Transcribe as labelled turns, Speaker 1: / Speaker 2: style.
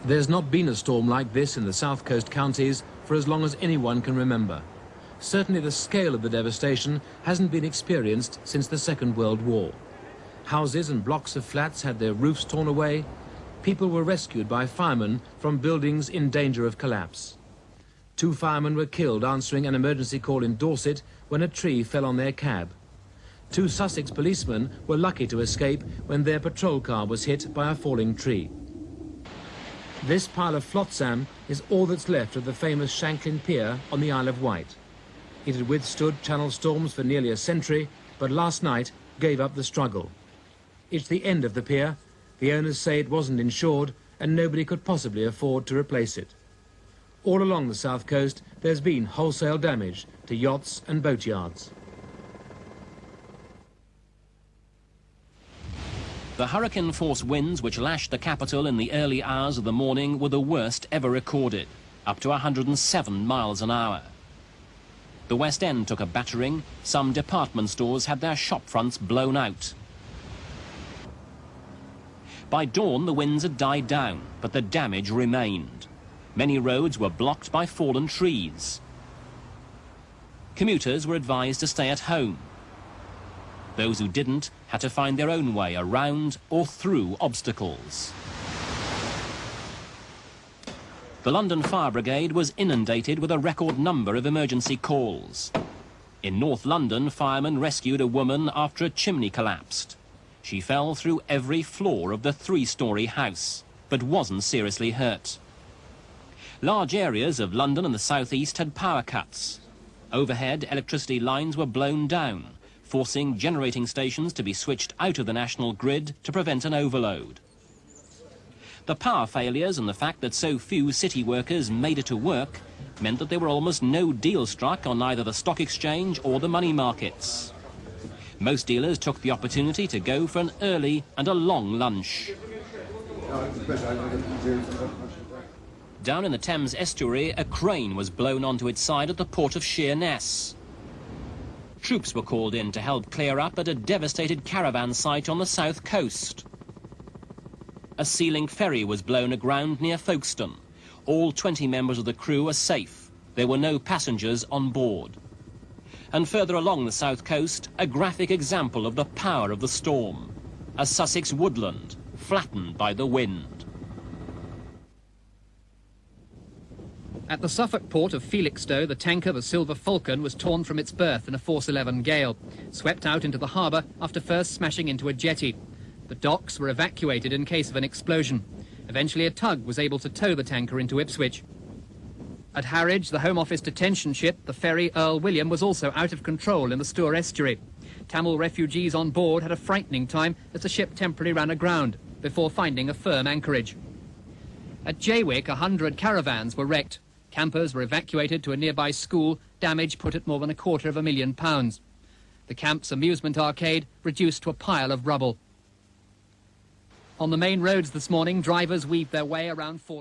Speaker 1: There's not been a storm like this in the South Coast counties for as long as anyone can remember. Certainly the scale of the devastation hasn't been experienced since the Second World War. Houses and blocks of flats had their roofs torn away. People were rescued by firemen from buildings in danger of collapse. 2 firemen were killed answering an emergency call in Dorset when a tree fell on their cab. 2 Sussex policemen were lucky to escape when their patrol car was hit by a falling tree. This pile of flotsam is all that's left of the famous Shanklin Pier on the Isle of Wight. It had withstood channel storms for nearly a century, but last night gave up the struggle. It's the end of the pier. The owners say it wasn't insured and nobody could possibly afford to replace it. All along the south coast, there's been wholesale damage to yachts and boatyards.
Speaker 2: The hurricane-force winds which lashed the capital in the early hours of the morning were the worst ever recorded, up to 107 miles an hour. The West End took a battering. Some department stores had their shop fronts blown out. By dawn, the winds had died down, but the damage remained. Many roads were blocked by fallen trees. Commuters were advised to stay at home. Those who didn't had to find their own way around or through obstacles. The London Fire Brigade was inundated with a record number of emergency calls. In North London, firemen rescued a woman after a chimney collapsed. She fell through every floor of the 3-storey house, but wasn't seriously hurt. Large areas of London and the southeast had power cuts. Overhead, electricity lines were blown down, forcing generating stations to be switched out of the national grid to prevent an overload. The power failures and the fact that so few city workers made it to work meant that there were almost no deals struck on either the stock exchange or the money markets. Most dealers took the opportunity to go for an early and a long lunch. Down in the Thames estuary, a crane was blown onto its side at the port of Sheerness. Troops were called in to help clear up at a devastated caravan site on the south coast. A sealing ferry was blown aground near Folkestone. All 20 members of the crew are safe. There were no passengers on board. And further along the south coast, a graphic example of the power of the storm. A Sussex woodland, flattened by the wind.
Speaker 3: At the Suffolk port of Felixstowe, the tanker the Silver Falcon was torn from its berth in a Force 11 gale, swept out into the harbour after first smashing into a jetty. The docks were evacuated in case of an explosion. Eventually a tug was able to tow the tanker into Ipswich. At Harwich, the Home Office detention ship, the ferry Earl William, was also out of control in the Stour estuary. Tamil refugees on board had a frightening time as the ship temporarily ran aground before finding a firm anchorage. At Jaywick, 100 caravans were wrecked. Campers were evacuated to a nearby school, damage put at more than £250,000. The camp's amusement arcade reduced to a pile of rubble. On the main roads this morning, drivers weaved their way around fallen